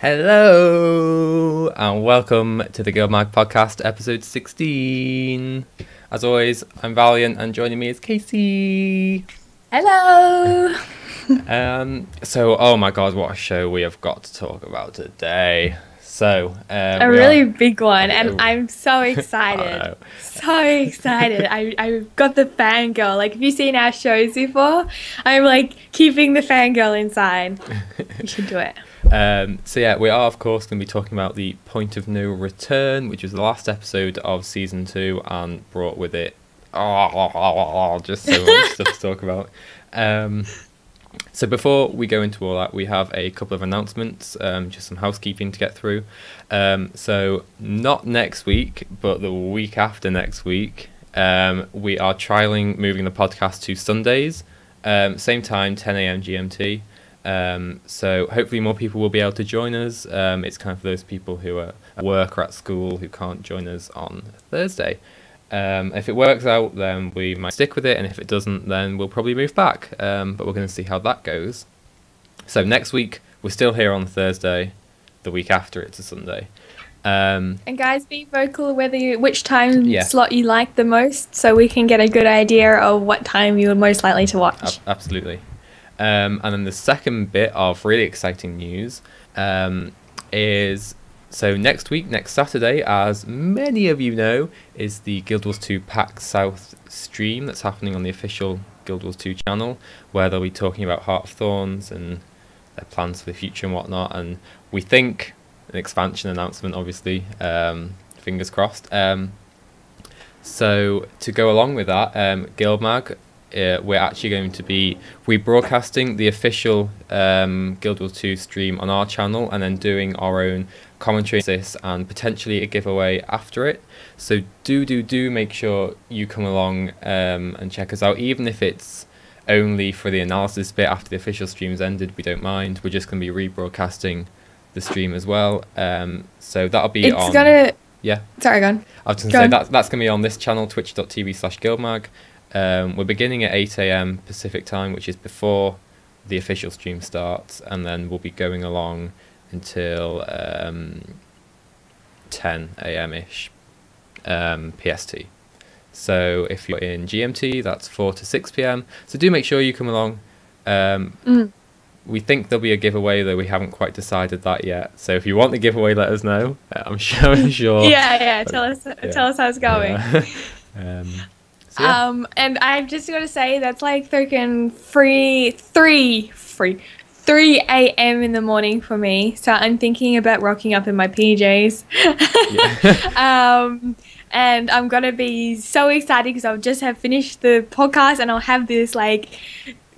Hello and welcome to the GuildMag podcast, episode 16. As always, I'm Valiant and joining me is Casey. Hello. Oh my god, what a show we have got to talk about today. A really big one, and I'm so excited. So excited. I've got the fangirl. Like, have you seen our shows before? I'm like keeping the fangirl inside. You should do it. We are of course going to be talking about the Point of No Return, which was the last episode of season 2 and brought with it just so much stuff to talk about. So before we go into all that, we have a couple of announcements, just some housekeeping to get through. So not next week, but the week after next week, we are trialling moving the podcast to Sundays, same time, 10 a.m. GMT. So hopefully more people will be able to join us. It's kind of for those people who are at work or at school who can't join us on Thursday. If it works out, then we might stick with it, and if it doesn't, then we'll probably move back. But we're going to see how that goes. So next week, we're still here on Thursday. The week after, it's a Sunday. And guys, be vocal which time slot you like the most, so we can get a good idea of what time you're most likely to watch. Absolutely. And then the second bit of really exciting news is... So next week, next Saturday, as many of you know, is the Guild Wars 2 PAX South stream that's happening on the official Guild Wars 2 channel, where they'll be talking about Heart of Thorns and their plans for the future and whatnot. And we think an expansion announcement, obviously, fingers crossed. So to go along with that, GuildMag, we're actually going to be rebroadcasting the official Guild Wars 2 stream on our channel, and then doing our own commentary and potentially a giveaway after it. So do make sure you come along and check us out, even if it's only for the analysis bit after the official stream's ended. We don't mind. We're just going to be rebroadcasting the stream as well. So that'll be Sorry, go on. I was going to say that's going to be on this channel, twitch.tv/GuildMag. We're beginning at 8 a.m. Pacific time, which is before the official stream starts, and then we'll be going along until 10 a.m.-ish PST. So if you're in GMT, that's 4 to 6 p.m. So do make sure you come along. We think there'll be a giveaway, though we haven't quite decided that yet. So if you want the giveaway, let us know. I'm sure. Tell us how it's going. And I've just got to say, that's like freaking 3 a.m. in the morning for me. So I'm thinking about rocking up in my PJs. And I'm going to be so excited because I'll just have finished the podcast, and I'll have this like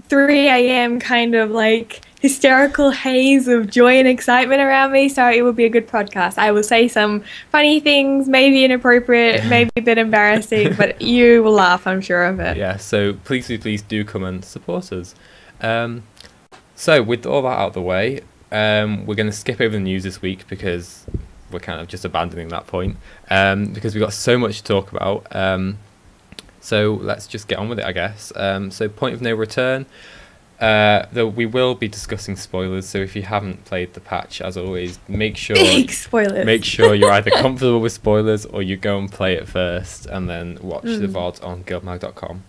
3 a.m. kind of like hysterical haze of joy and excitement around me. So it will be a good podcast. I will say some funny things, maybe inappropriate, maybe a bit embarrassing, but you will laugh, I'm sure of it. Yeah, so please do come and support us. So with all that out of the way, we're going to skip over the news this week because we're kind of just abandoning that point, because we've got so much to talk about. So let's just get on with it, I guess. So Point of No Return. Though we will be discussing spoilers, so if you haven't played the patch, as always, make sure you're either comfortable with spoilers or you go and play it first and then watch the VOD on guildmag.com.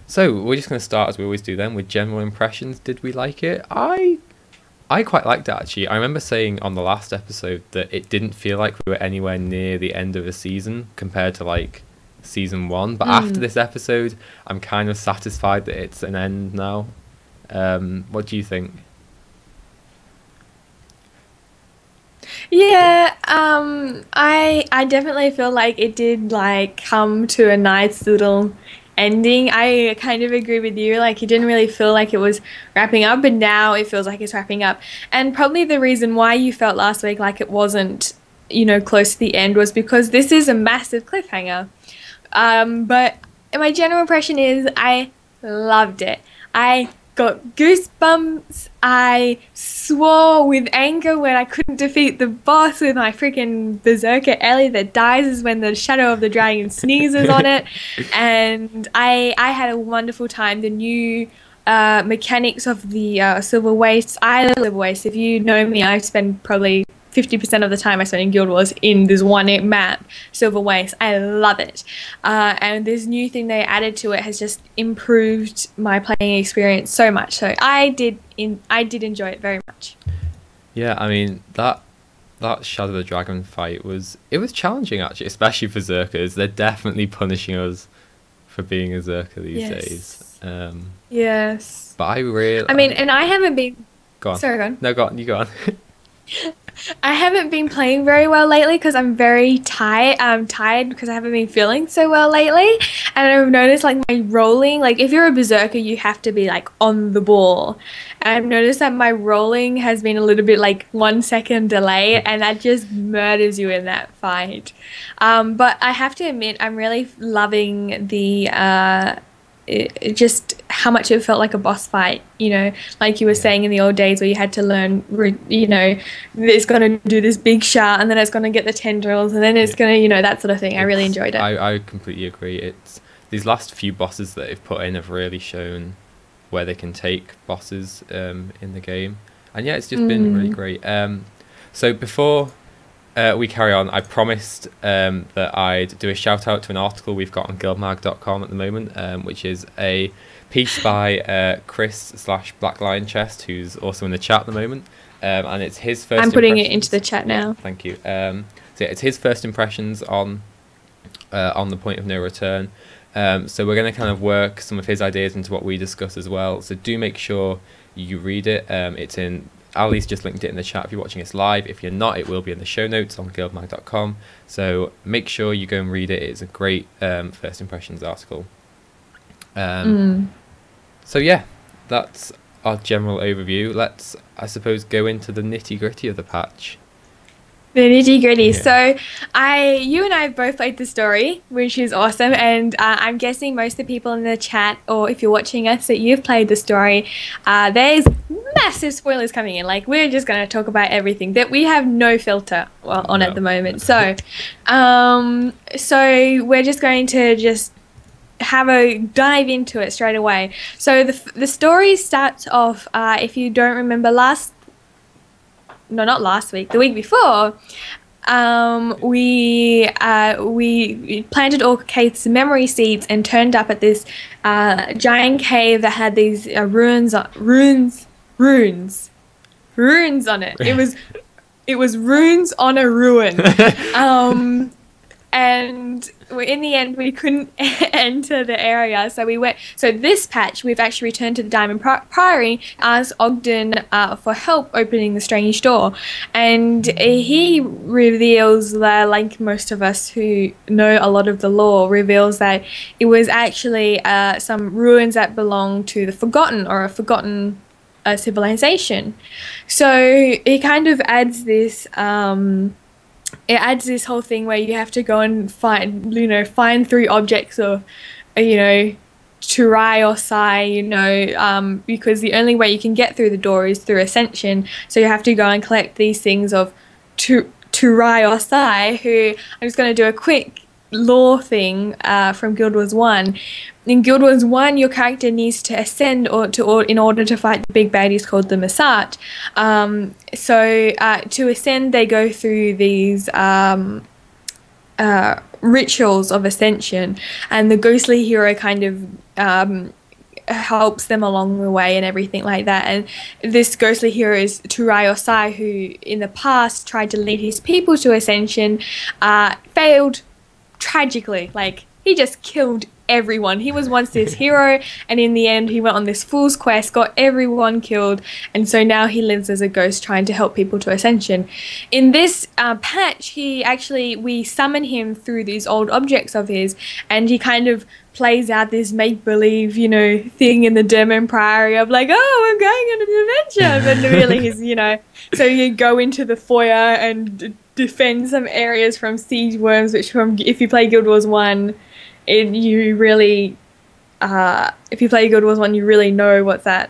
So we're just going to start, as we always do then, with general impressions. Did we like it? I quite liked it, actually. I remember saying on the last episode that it didn't feel like we were anywhere near the end of a season compared to like season 1, but after this episode I'm kind of satisfied that it's an end now. What do you think? I definitely feel like it did like come to a nice little ending. I kind of agree with you, like it didn't really feel like it was wrapping up, but now it feels like it's wrapping up. And probably the reason why you felt last week like it wasn't, close to the end was because this is a massive cliffhanger. But my general impression is I loved it. I got goosebumps. I swore with anger when I couldn't defeat the boss with my freaking berserker Ellie that dies when the shadow of the dragon sneezes on it. And I had a wonderful time. The new mechanics of the silver waste. I love silver waste. If you know me, I spend probably 50% of the time I spend in Guild Wars in this one map, Silver Waste. I love it. And this new thing they added to it has just improved my playing experience so much. So I did enjoy it very much. Yeah, I mean that Shadow of the Dragon fight was challenging actually, especially for Zerkers. They're definitely punishing us for being a Zerker these days. Yes. But I really... I mean, and I haven't been... Go on. Sorry, go on. No, go on. You go on. I haven't been playing very well lately because I'm very tired. I'm tired because I haven't been feeling so well lately. And I've noticed like my rolling, like if you're a berserker, you have to be like on the ball. And I've noticed that my rolling has been a little bit like 1 second delayed, and that just murders you in that fight. But I have to admit, I'm really loving the just how much it felt like a boss fight, you know, like you were saying in the old days where you had to learn, you know, it's going to do this big shot and then it's going to get the tendrils and then it's going to, you know, that sort of thing. I really enjoyed it. I completely agree. It's these last few bosses that they've put in have really shown where they can take bosses in the game. And yeah, it's just been really great. So before we carry on, I promised that I'd do a shout out to an article we've got on guildmag.com at the moment, which is a piece by Chris/Black Lion Chest, who's also in the chat at the moment, and it's his first. I'm putting it into the chat now. Thank you. So yeah, it's his first impressions on the point of no return. So we're going to kind of work some of his ideas into what we discuss as well. So do make sure you read it. It's in. Ali's just linked it in the chat if you're watching us live. If you're not, it will be in the show notes on guildmag.com. So make sure you go and read it. It's a great first impressions article. So yeah, that's our general overview. Let's, I suppose, go into the nitty gritty of the patch. The nitty gritty. Yeah. So you and I have both played the story, which is awesome. And I'm guessing most of the people in the chat, or if you're watching us, that you've played the story. There's massive spoilers coming in. Like, we're just going to talk about everything that we have no filter on at the moment. So, so we're just going to just have a dive into it straight away. So the story starts off, if you don't remember not last week, the week before, we planted all Kate's memory seeds and turned up at this giant cave that had these runes on it. It was runes on a ruin. And in the end, we couldn't enter the area, so we went. So this patch, we've actually returned to the Diamond Priory, asked Ogden for help opening the strange door, and he reveals that, like most of us who know a lot of the lore, reveals that it was actually some ruins that belong to the Forgotten, or a forgotten civilization. So it kind of adds this. It adds this whole thing where you have to go and find 3 objects of, Turai or Sai, because the only way you can get through the door is through Ascension. So you have to go and collect these things of Turai or Sai, who I'm just going to do a quick lore thing from Guild Wars 1. In Guild Wars 1, your character needs to ascend in order to fight the big baddies called the Masat. So to ascend, they go through these rituals of ascension, and the ghostly hero kind of helps them along the way and everything like that. And this ghostly hero is Turai Osai, who in the past tried to lead his people to ascension, failed tragically. Like, he just killed everyone. He was once this hero, and in the end he went on this fool's quest, got everyone killed, and so now he lives as a ghost trying to help people to ascension. In this patch, we summon him through these old objects of his, and he kind of plays out this make-believe, thing in the Diamond Priory of like, oh, I'm going on an adventure, but really he's, so you go into the foyer and defend some areas from siege worms, which if you play Guild Wars 1, if you play Guild Wars 1, you really know what's that.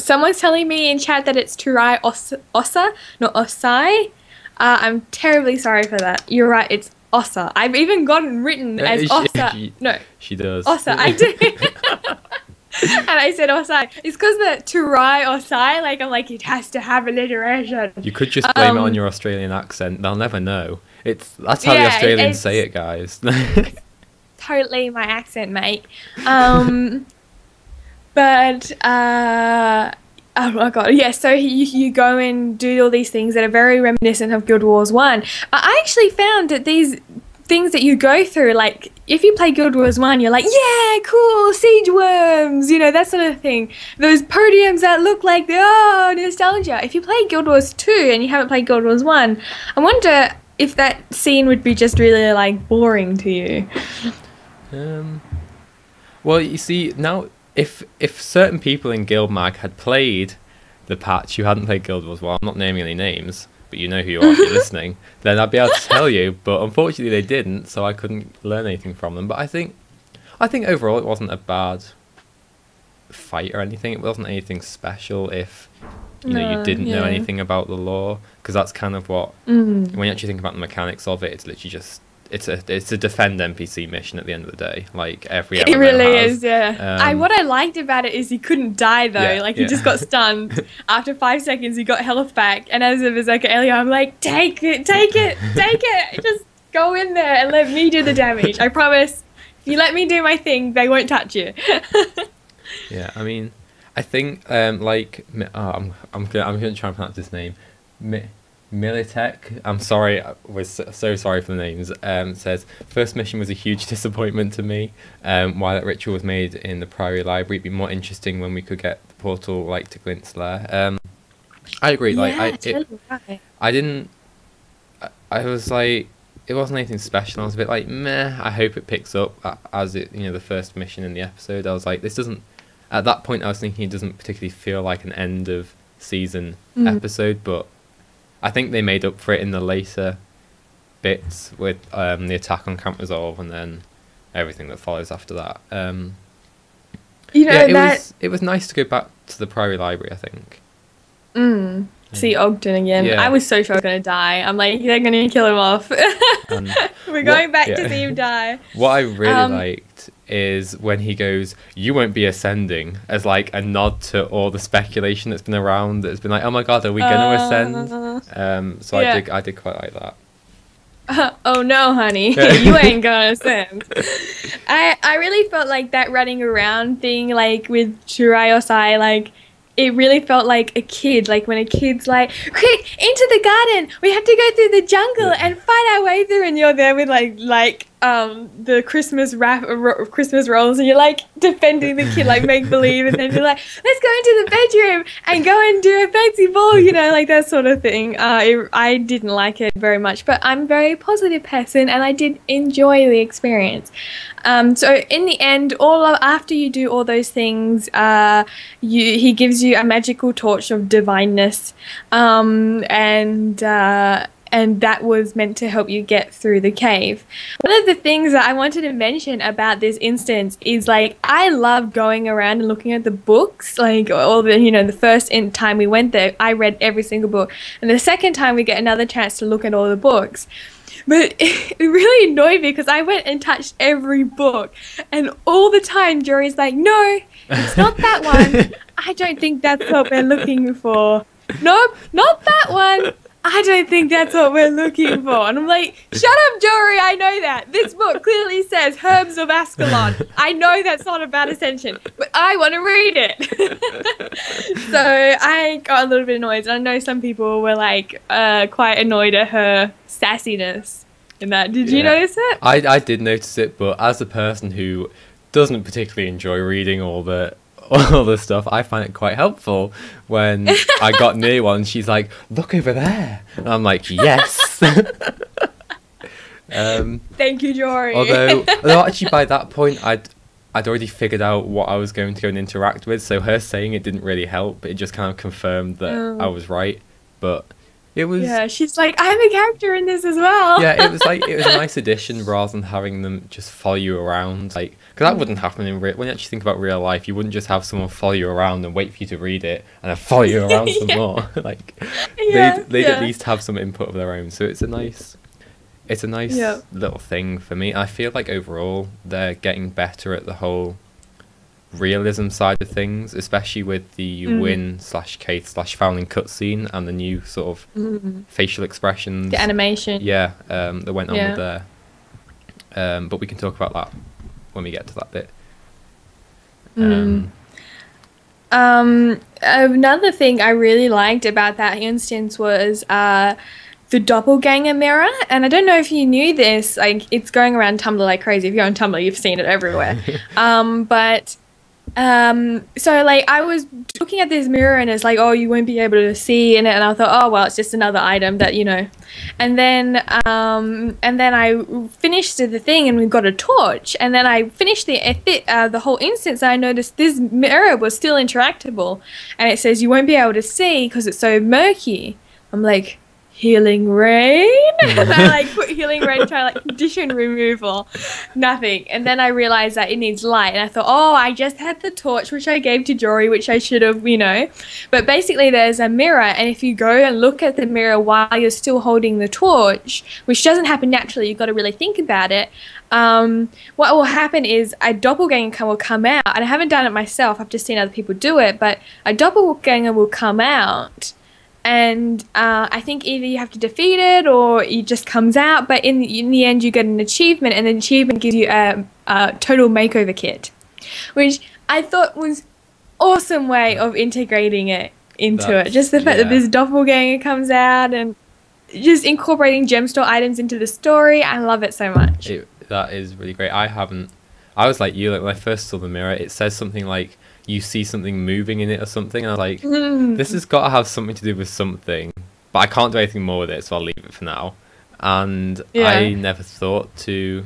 Someone's telling me in chat that it's Turai Ossa, not Osai. I'm terribly sorry for that. You're right, it's Ossa. I've even gotten written as Ossa. No. She does. Ossa, I do. And I said Osai. It's because the Turai Osai, like I'm like, it has to have alliteration. You could just blame it on your Australian accent. They'll never know. That's how the Australians say it, guys. Totally my accent, mate. But oh my god, yeah. So you go and do all these things that are very reminiscent of Guild Wars 1. I actually found that these things that you go through, like if you play Guild Wars 1, you're like, yeah, cool, siege worms, you know, that sort of thing. Those podiums that look like nostalgia. If you play Guild Wars 2 and you haven't played Guild Wars 1, I wonder if that scene would be just really like boring to you. Well, you see, now if certain people in GuildMag had played the patch who hadn't played Guild Wars 1, I'm not naming any names, but you know who you are if you're listening, then I'd be able to tell you. But unfortunately they didn't, so I couldn't learn anything from them. But I think overall it wasn't a bad fight or anything. It wasn't anything special if you didn't know anything about the lore, because that's kind of what when you actually think about the mechanics of it, it's literally just it's a defend NPC mission at the end of the day, like every It really is, yeah. What I liked about it is he couldn't die though, he just got stunned. After 5 seconds he got health back, and as a Berserker earlier, I'm like, take it, just go in there and let me do the damage. I promise, if you let me do my thing, they won't touch you. Yeah, I mean, I think I'm gonna try and pronounce his name. Militek, I'm sorry, I was so sorry for the names, says, first mission was a huge disappointment to me. While that ritual was made in the Priory Library, it'd be more interesting when we could get the portal like to Glint's Lair. I agree, I was like, it wasn't anything special. I was a bit like, meh, I hope it picks up as it, the first mission in the episode. I was like, this doesn't, at that point I was thinking it doesn't particularly feel like an end of season episode, but I think they made up for it in the later bits with the attack on Camp Resolve and then everything that follows after that. It was nice to go back to the Priory Library, I think. See Ogden again. Yeah. I was so sure I was going to die. I'm like, they're going to kill him off. We're going back to see him die. What I really liked is when he goes, you won't be ascending, as like a nod to all the speculation that's been around, that's been like, oh my god, are we going to ascend? So I did quite like that. Oh no, honey, you ain't gonna ascend. I really felt like that running around thing, like with Shirayosai, like it really felt like a kid, like when a kid's like, quick, into the garden, we have to go through the jungle and fight our way through, and you're there with like the Christmas Christmas rolls, and you're like defending the kid like make believe, and then you're like, let's go into the bedroom and go and do a fancy ball, like that sort of thing. I didn't like it very much, but I'm a very positive person and I did enjoy the experience. So in the end, after you do all those things, he gives you a magical torch of divineness, and that was meant to help you get through the cave. One of the things that I wanted to mention about this instance is, like, I love going around and looking at the books, like, all the, the first time we went there, I read every single book, and the second time we get another chance to look at all the books. But it really annoyed me because I went and touched every book, and all the time Jory's like, no, it's not that one. I don't think that's what we're looking for. Nope, not that one. I don't think that's what we're looking for. And I'm like, shut up, Jory, I know that. This book clearly says Herbs of Ascalon. I know that's not about Ascension, but I want to read it. So I got a little bit annoyed. And I know some people were like quite annoyed at her sassiness in that. Did you notice it? I did notice it, but as a person who doesn't particularly enjoy reading all the stuff, I find it quite helpful when I got near one. She's like, look over there, and I'm like, yes. Thank you, Jory. although actually by that point I'd already figured out what I was going to go and interact with, so her saying it didn't really help. It just kind of confirmed that I was right. But it was, she's like, I'm a character in this as well. it was a nice addition rather than having them just follow you around, like, because that wouldn't happen in when you actually think about real life. You wouldn't just have someone follow you around and wait for you to read it and then follow you around some more. Like, they'd at least have some input of their own. So it's a nice little thing for me. I feel like overall they're getting better at the whole realism side of things, especially with the Win/Kate/Fowling cutscene and the new sort of facial expressions, the animation. Yeah, that went on with there. But we can talk about that when we get to that bit. Another thing I really liked about that instance was the doppelganger mirror. And I don't know if you knew this, like it's going around Tumblr like crazy. If you're on Tumblr, you've seen it everywhere. So like I was looking at this mirror and it's like, oh, you won't be able to see in it, and I thought, oh well, it's just another item that, you know. And then I finished the thing and we got a torch, and then I finished the whole instance, and I noticed this mirror was still interactable, and it says you won't be able to see because it's so murky. I'm like, healing rain? And I like put healing rain, try like condition removal, nothing. And then I realized that it needs light, and I thought, oh, I just had the torch which I gave to Jory, which I should have, you know. But basically there's a mirror, and if you go and look at the mirror while you're still holding the torch, which doesn't happen naturally, you've got to really think about it, what will happen is a doppelganger will come out, and I haven't done it myself, I've just seen other people do it, but a doppelganger will come out. And I think either you have to defeat it or it just comes out. But in the end, you get an achievement, and the achievement gives you a total makeover kit, which I thought was awesome way of integrating it into it. Just the fact that this doppelganger comes out and just incorporating gem store items into the story. I love it so much. That is really great. I was like you, like when I first saw the mirror, it says something like, you see something moving in it or something, and I was like, this has got to have something to do with something, but I can't do anything more with it, so I'll leave it for now. And I never thought to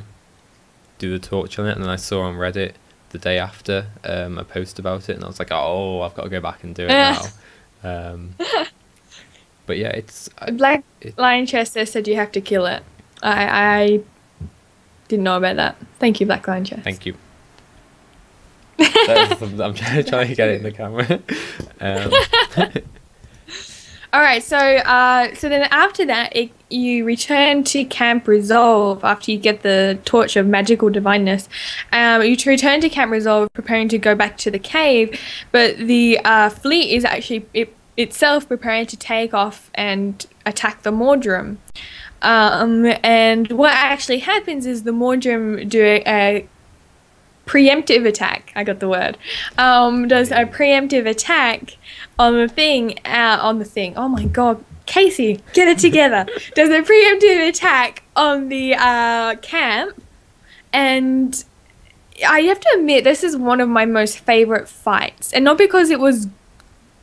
do the torch on it, and then I saw on Reddit the day after a post about it, and I was like, oh, I've got to go back and do it now. But yeah, it's Black Lion Chester said you have to kill it. I didn't know about that. Thank you, Black Lion Chester. Thank you. I'm trying to get it in the camera. All right, so then after that, you return to Camp Resolve after you get the Torch of Magical Divineness. You return to Camp Resolve, preparing to go back to the cave, but the fleet is actually itself preparing to take off and attack the Mordrum. And what actually happens is the Mordrum do a preemptive attack. I got the word. Does a preemptive attack on the thing. Oh my god, Casey, get it together. Does a preemptive attack on the camp, and I have to admit this is one of my most favorite fights, and not because it was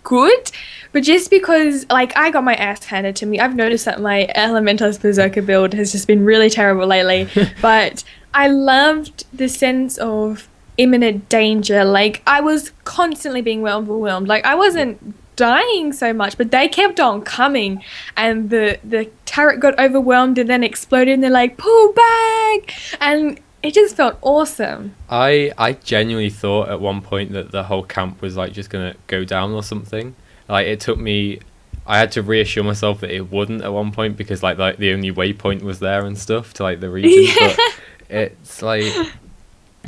good, but just because like I got my ass handed to me. I've noticed that my Elementos Berserker build has just been really terrible lately, but I loved the sense of imminent danger. Like, I was constantly being overwhelmed. Like, I wasn't dying so much, but they kept on coming, and the turret got overwhelmed and then exploded, and they're like, pull back! And it just felt awesome. I genuinely thought at one point that the whole camp was, like, just going to go down or something. Like, it took me... I had to reassure myself that it wouldn't at one point, because, like the only waypoint was there and stuff to, like, the region. Yeah. But it's like,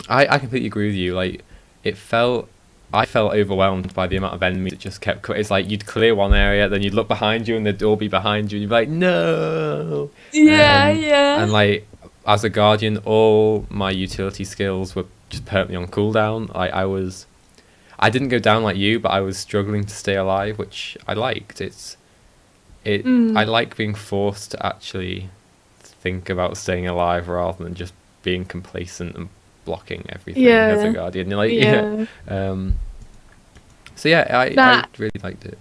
I completely agree with you. Like, I felt overwhelmed by the amount of enemies that just kept. It's like you'd clear one area, then you'd look behind you, and they'd all be behind you, and you'd be like, no. Yeah, yeah. And like, as a guardian, all my utility skills were just permanently on cooldown. Like, I didn't go down like you, but I was struggling to stay alive, which I liked. I like being forced to actually think about staying alive rather than just being complacent and blocking everything as a guardian. You're like, So yeah, I really liked it.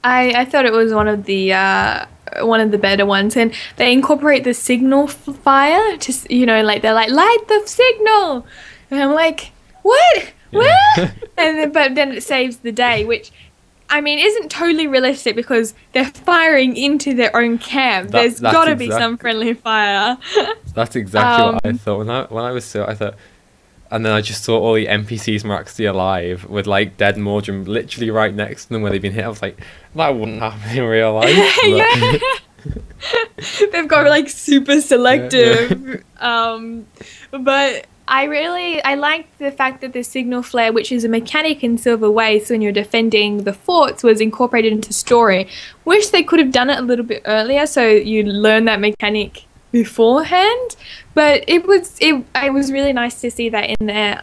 I thought it was one of the better ones, and they incorporate the signal fire to, you know, like they're like, light the signal, and I'm like, what? But then it saves the day, which, I mean, isn't totally realistic because they're firing into their own camp. There's got to be some friendly fire. That's exactly what I thought. When I was so, I thought, and then I just saw all the NPCs miraculously alive with, like, dead Mordrum literally right next to them where they've been hit. I was like, that wouldn't happen in real life. Yeah. They've got, like, super selective. But I like the fact that the signal flare, which is a mechanic in Silver Waste when you're defending the forts, was incorporated into story. Wish they could have done it a little bit earlier so you learn that mechanic beforehand, but it was really nice to see that in there.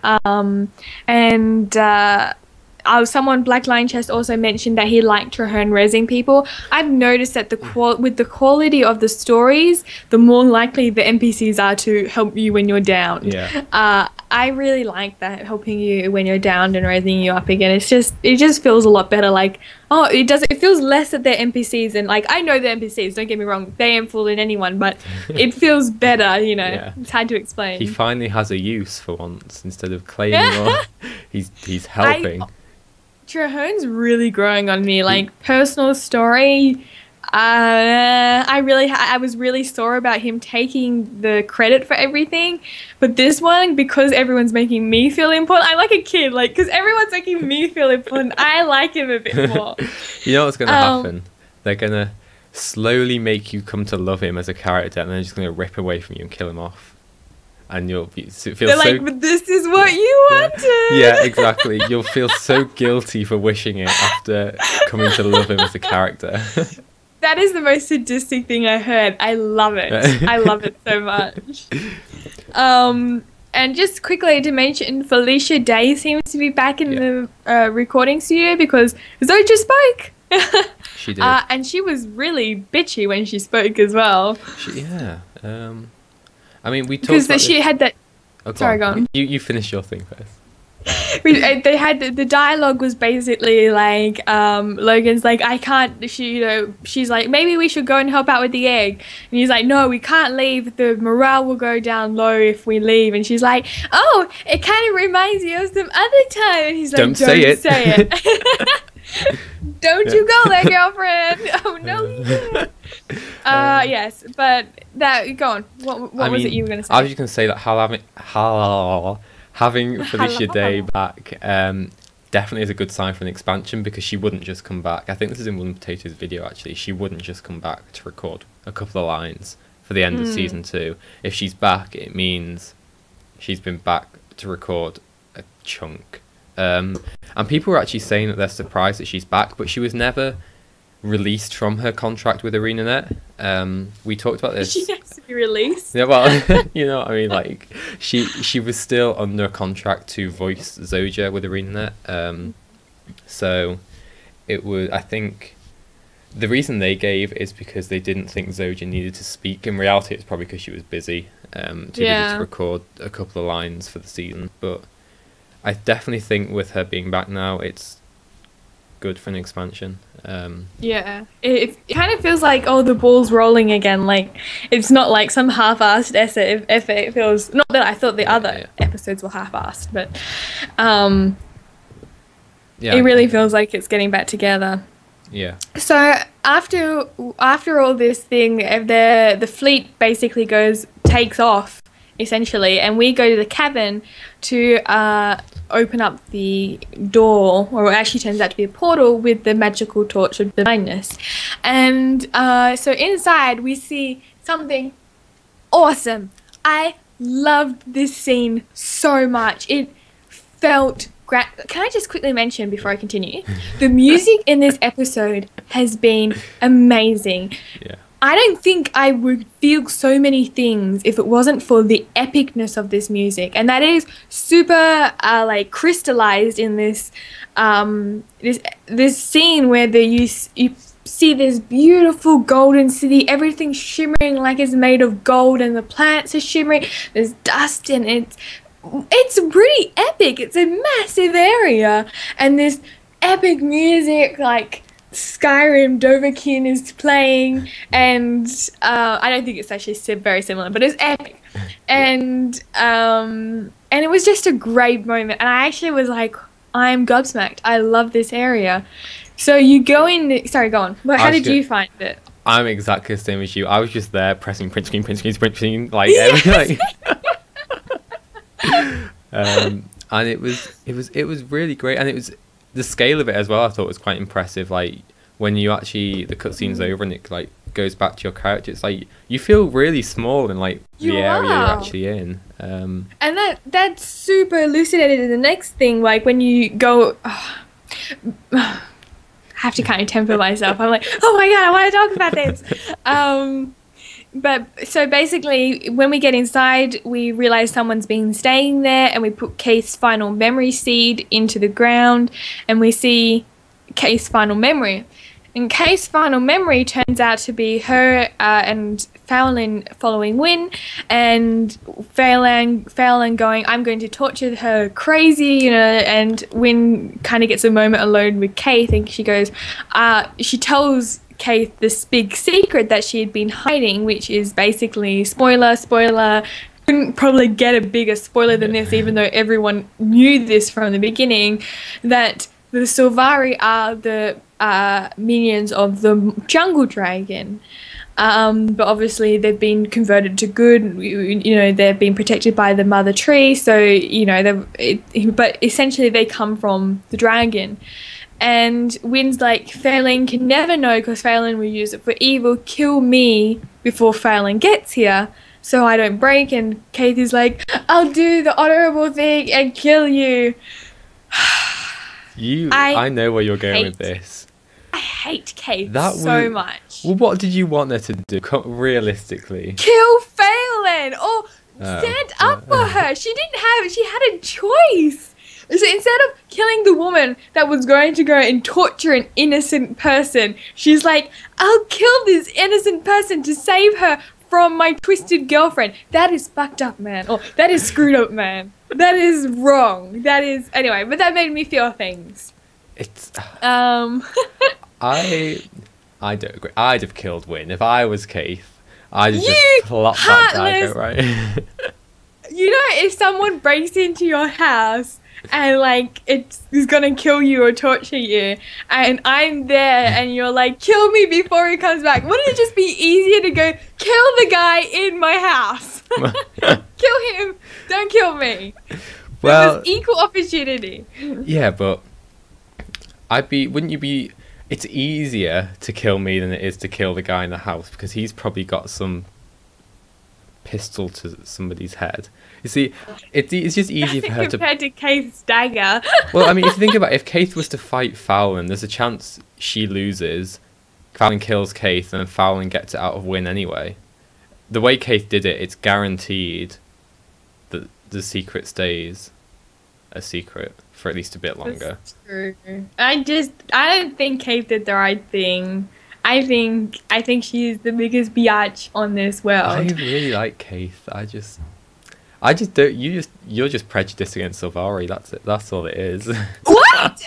Someone Black Lion Chest also mentioned that he liked Traherne rezzing people. I've noticed that with the quality of the stories, the more likely the NPCs are to help you when you're down. Yeah. I really like that, helping you when you're down and raising you up again. It just feels a lot better. Like, it feels less that they're NPCs, and like, I know they're NPCs, don't get me wrong, they ain't fooling anyone, but it feels better, you know. Yeah. It's hard to explain. He finally has a use for once instead of claiming more. He's helping. Traherne's really growing on me. Like, personal story, I was really sore about him taking the credit for everything, but this one, because everyone's making me feel important, I'm like a kid, like, because everyone's making me feel important, I like him a bit more. You know what's going to happen? They're going to slowly make you come to love him as a character, and then they're just going to rip away from you and kill him off. And you'll feel They're like, but this is what you wanted. Yeah, exactly. You'll feel so guilty for wishing it after coming to love him as a character. That is the most sadistic thing I heard. I love it. I love it so much. And just quickly to mention, Felicia Day seems to be back in the recording studio because Zoja spoke. She did. And she was really bitchy when she spoke as well. I mean, we talked about she had that... Oh, Sorry, go on. You finish your thing first. They had the dialogue was basically like, Logan's like, I can't, she's like, maybe we should go and help out with the egg, and he's like, no, we can't leave, the morale will go down low if we leave, and she's like, oh, it kind of reminds me of some other time, and he's like, don't say it. Don't you go there, girlfriend. Oh no, you didn't. Yes, but go on. What was it you were going to say? I was just going to say that having Felicia Day back definitely is a good sign for an expansion, because she wouldn't just come back. I think this is in One Potato's video actually. She wouldn't just come back to record a couple of lines for the end of season 2. If she's back, it means she's been back to record a chunk. And people were actually saying that they're surprised that she's back, but she was never released from her contract with ArenaNet. We talked about this. She has to be released. Yeah, well, you know what I mean. Like, she was still under contract to voice Zoja with ArenaNet. So it was. I think the reason they gave is because they didn't think Zoja needed to speak. In reality, it's probably because she was busy. Too busy to record a couple of lines for the season, but. I definitely think with her being back now, it's good for an expansion. It kind of feels like, the ball's rolling again. Like, it's not like some half-assed effort. It feels, not that I thought the other episodes were half-assed, but it really feels like it's getting back together. Yeah. So after all this thing, the fleet basically takes off. Essentially, and we go to the cabin to open up the door, or it actually turns out to be a portal with the magical torch of divineness. And so inside we see something awesome. I loved this scene so much. It felt great. Can I just quickly mention before I continue? The music in this episode has been amazing. Yeah. I don't think I would feel so many things if it wasn't for the epicness of this music, and that is super like crystallized in this this scene where you see this beautiful golden city, everything shimmering like it's made of gold, and the plants are shimmering. There's dust, and it's pretty epic. It's a massive area, and this epic music like. Skyrim Dovahkiin is playing, and I don't think it's actually very similar, but it's epic. And it was just a great moment, and I actually was like, I'm gobsmacked. I love this area. So you go in. Sorry, go on. But how did you find it? I'm exactly the same as you. I was just there pressing print screen, like everything. And it was really great, and it was. The scale of it as well, I thought was quite impressive. Like when you actually the cutscene's over and it like goes back to your character. It's like you feel really small in like the area you're actually in. And that's super elucidated in the next thing, like when you go. I have to kind of temper myself. I'm like, oh my god, I want to talk about this. But so basically, when we get inside, we realize someone's been staying there, and we put Keith's final memory seed into the ground, and we see Keith's final memory. And Keith's final memory turns out to be her and Fowlin following Wynne, and Fowlin going, I'm going to torture her crazy, you know, and Wynne kind of gets a moment alone with Keith, and she goes, she tells Keith this big secret that she had been hiding, which is basically, spoiler, couldn't probably get a bigger spoiler than this, even though everyone knew this from the beginning, that the Sylvari are the minions of the jungle dragon. But obviously they've been converted to good, you know, they've been protected by the mother tree, so, you know, but essentially they come from the dragon. And Wynne's like, Phelan can never know because Phelan will use it for evil, kill me before Phelan gets here so I don't break. And Keith is like, I'll do the honourable thing and kill you. I know where you're going with this. I hate Keith so much. Well, what did you want her to do, realistically? Kill Phelan or stand up for her. She had a choice. So instead of killing the woman that was going to go and torture an innocent person, she's like, I'll kill this innocent person to save her from my twisted girlfriend. That is fucked up, man. Or that is screwed up, man. That is wrong. That is... Anyway, but that made me feel things. It's... I don't agree. I'd have killed Wynne. If I was Keith, I'd have just plopped that dagger, right? You know, if someone breaks into your house and like it's gonna kill you or torture you, and I'm there and you're like, kill me before he comes back, wouldn't it just be easier to go kill the guy in my house? Kill him, don't kill me. Well, there's equal opportunity. Yeah, but wouldn't you be, it's easier to kill me than it is to kill the guy in the house, because he's probably got some pistol to somebody's head. You see, it's just easier for her compared to Keith's dagger. Well, I mean, if you think about it, if Keith was to fight Fowlin, there's a chance she loses, Fowlin kills Keith, and then Fowlin gets it out of Wynne anyway. The way Keith did it, it's guaranteed that the secret stays a secret for at least a bit longer. That's true. I don't think Keith did the right thing. I think she's the biggest biatch on this world. I really like Keith. I just don't. You're just prejudiced against Sylvari. That's it. That's all it is. What?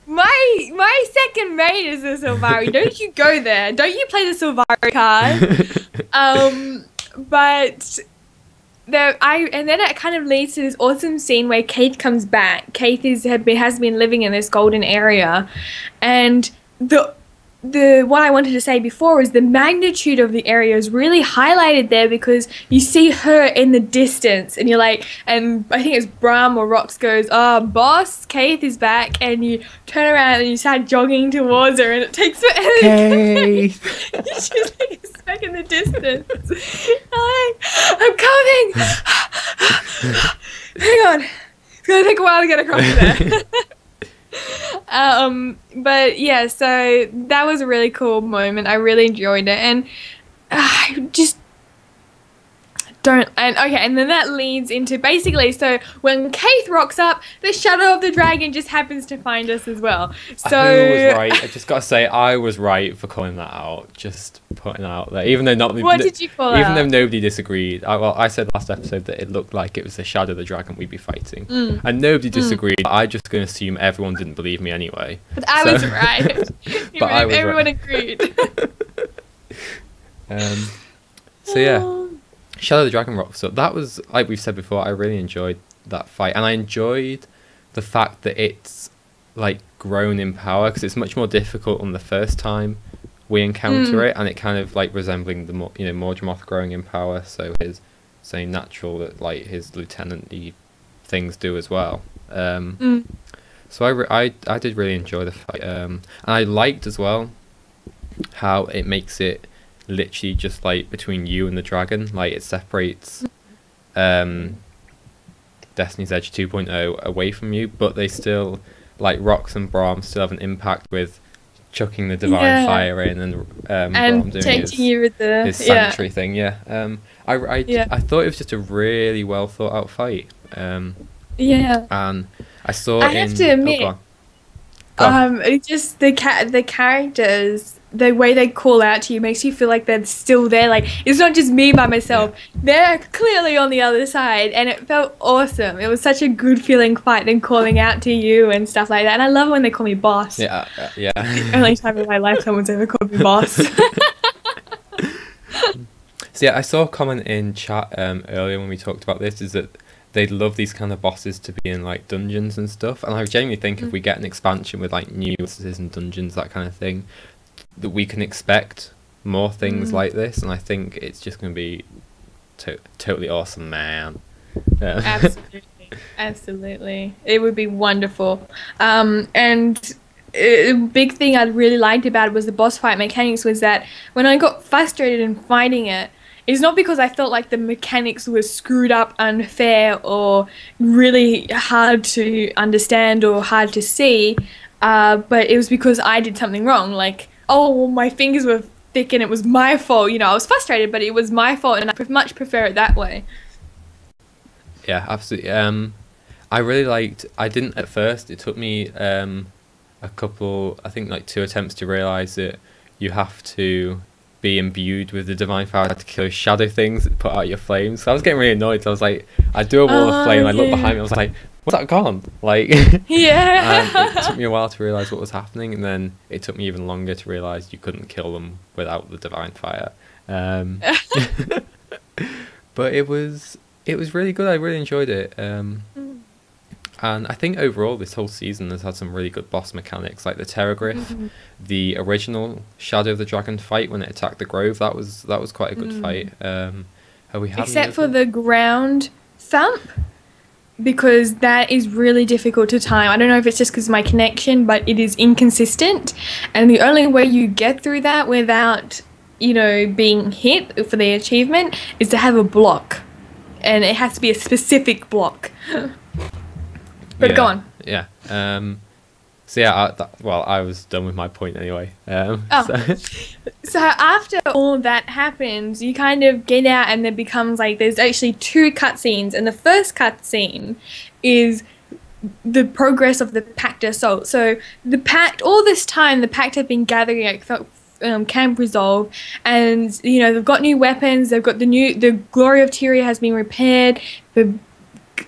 My second main is the Sylvari. Don't you go there. Don't you play the Sylvari card. But and then it kind of leads to this awesome scene where Keith comes back. Keith has been living in this golden area, and what I wanted to say before is the magnitude of the area is really highlighted there, because you see her in the distance and you're like, and I think it's Bram or Rox goes, boss, Keith is back, and you turn around and you start jogging towards her and it takes forever. She's like back in the distance. I'm coming. Hang on. It's going to take a while to get across there. But yeah, so that was a really cool moment. I really enjoyed it, and I just don't. And then that leads into basically, so when Keith rocks up, the Shadow of the Dragon just happens to find us as well. So I was right. I just got to say, I was right for calling that out. Just putting out there, even though What did you call out? Even though nobody disagreed. I said last episode that it looked like it was the Shadow of the Dragon we'd be fighting, and nobody disagreed. I just going to assume everyone didn't believe me anyway. But I was right. But everyone agreed. So yeah. Shadow of the Dragon rocks up. That was, like we've said before, I really enjoyed that fight, and I enjoyed the fact that it's like grown in power, because it's much more difficult on the first time we encounter it, and it kind of like resembling the Morgemoth growing in power, so his same natural that like his lieutenant-y things do as well. So I did really enjoy the fight, and I liked as well how it makes it literally just like between you and the dragon. Like it separates Destiny's Edge 2.0 away from you, but they still, like Rox and Braum, still have an impact with chucking the divine fire in, and Braum doing his sanctuary thing. I thought it was just a really well thought out fight. And I saw. I have to admit, it's just the characters. The way they call out to you makes you feel like they're still there. Like, it's not just me by myself. Yeah. They're clearly on the other side, and it felt awesome. It was such a good feeling fighting, calling out to you and stuff like that. And I love when they call me boss. Yeah. The only time in my life someone's ever called me boss. So yeah, I saw a comment in chat earlier when we talked about this, is that they'd love these kind of bosses to be in like dungeons and stuff. And I genuinely think if we get an expansion with like new bosses and dungeons, that kind of thing, that we can expect more things like this, and I think it's just going to be totally awesome, man. Absolutely, it would be wonderful. And a big thing I really liked about it was the boss fight mechanics. Was that when I got frustrated in fighting it, it's not because I felt like the mechanics were screwed up, unfair, or really hard to understand or hard to see, but it was because I did something wrong. Like, oh, my fingers were thick and it was my fault. You know, I was frustrated, but it was my fault, and I much prefer it that way. Yeah, absolutely. I really liked. I didn't at first. It took me a couple, I think like 2 attempts to realise that you have to be imbued with the divine fire to kill shadow things that put out your flames. So I was getting really annoyed. So I was like, I do a wall of flame. I look behind me. I was like, what's that gone? Like, yeah. It took me a while to realise what was happening, and then it took me even longer to realise you couldn't kill them without the divine fire. But it was really good. I really enjoyed it. And I think overall this whole season has had some really good boss mechanics, like the Terragriff, the original Shadow of the Dragon fight when it attacked the Grove. That was quite a good fight. Have we had except for the ground thump, because that is really difficult to time. I don't know if it's just because of my connection, but it is inconsistent, and the only way you get through that without, you know, being hit for the achievement is to have a block, and it has to be a specific block. But go on. Yeah. So yeah, I was done with my point anyway. So after all that happens, you kind of get out, and there becomes like there's actually 2 cutscenes, and the first cutscene is the progress of the Pact Assault. So the Pact, all this time, the Pact have been gathering at Camp Resolve, and you know they've got new weapons. They've got the Glory of Tyria has been repaired. The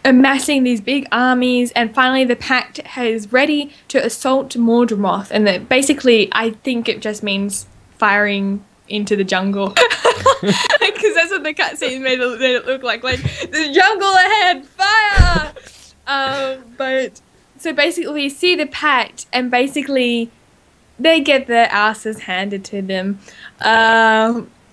amassing these big armies, and finally the Pact is ready to assault Mordramoth, and that basically I think it just means firing into the jungle, because that's what the cutscene made it look like the jungle ahead, fire. But so basically we see the Pact, and basically they get their asses handed to them.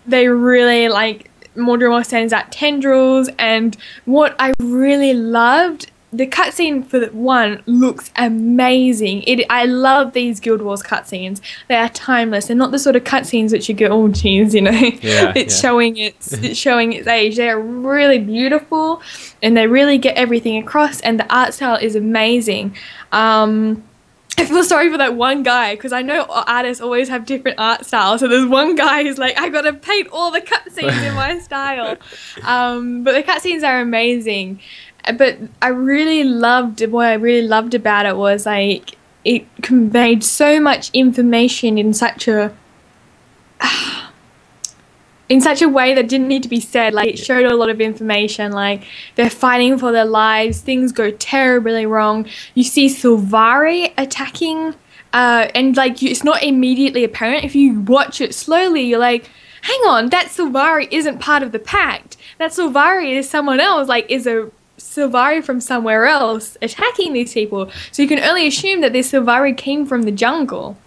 They really Mordramoth sends out tendrils, and what I really loved, the cutscene for one looks amazing. I love these Guild Wars cutscenes. They are timeless. They're not the sort of cutscenes that you go, oh geez, you know, showing it's showing its age. They're really beautiful, and they really get everything across, and the art style is amazing. I feel sorry for that one guy, because I know artists always have different art styles. So there's one guy who's like, I gotta paint all the cutscenes in my style. But the cutscenes are amazing. But what I really loved about it was like it conveyed so much information in such a way that didn't need to be said. Like, it showed a lot of information, like they're fighting for their lives, things go terribly wrong. You see Sylvari attacking, and like it's not immediately apparent. If you watch it slowly, you're like, hang on, that Sylvari isn't part of the Pact. That Sylvari is someone else, like is a Sylvari from somewhere else attacking these people. So you can only assume that this Sylvari came from the jungle.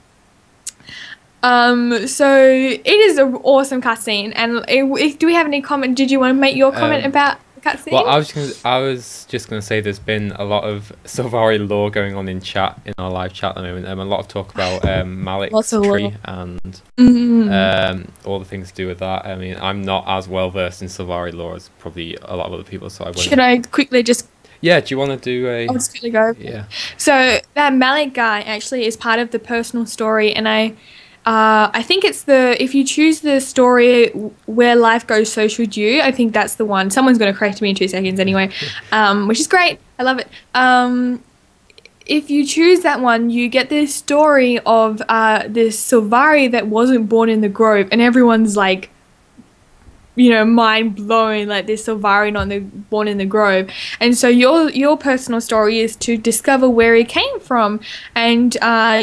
So it is an awesome cutscene, and do we have any comment? Did you want to make your comment about the cutscene? Well, I was just gonna say there's been a lot of Sylvari lore going on in our live chat at the moment. A lot of talk about Malik's tree and all the things to do with that. I mean, I'm not as well versed in Sylvari lore as probably a lot of other people, so I won't. Should I quickly just... Yeah, do you want to do a... I'll just quickly go. Yeah. So that Malik guy actually is part of the personal story, and I think it's if you choose the story where life goes, so should you. I think that's the one. Someone's going to correct me in 2 seconds anyway, which is great. I love it. If you choose that one, you get this story of this Sylvari that wasn't born in the grove, and everyone's like, you know, mind blowing, like this Sylvari not born in the grove. And so your personal story is to discover where he came from, and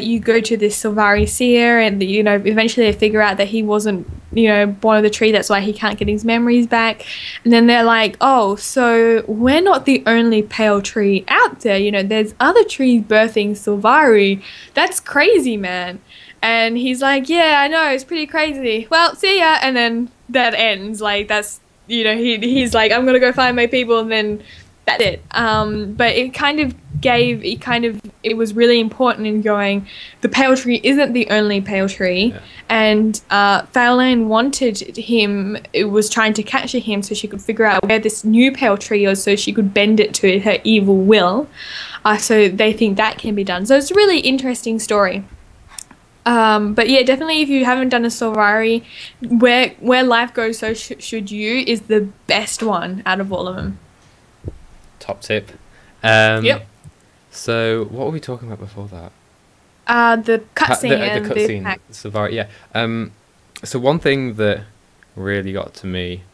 you go to this Sylvari seer, and you know, eventually they figure out that he wasn't, you know, born of the tree. That's why he can't get his memories back. And then they're like, oh, so we're not the only pale tree out there. You know, there's other trees birthing Sylvari. That's crazy, man. And he's like, yeah, I know, it's pretty crazy. Well, see ya. And then that ends. Like, that's, you know, he's like, I'm going to go find my people, and then that's it. But it was really important in going, the pale tree isn't the only pale tree. Yeah. And Faoline wanted him, it was trying to capture him so she could figure out where this new pale tree was so she could bend it to her evil will. So they think that can be done. So it's a really interesting story. But yeah, definitely if you haven't done a Sylvari, where life goes, so should you is the best one out of all of them. Top tip. Yep. So what were we talking about before that? The cutscene and the cutscene. Sylvari, yeah. So one thing that really got to me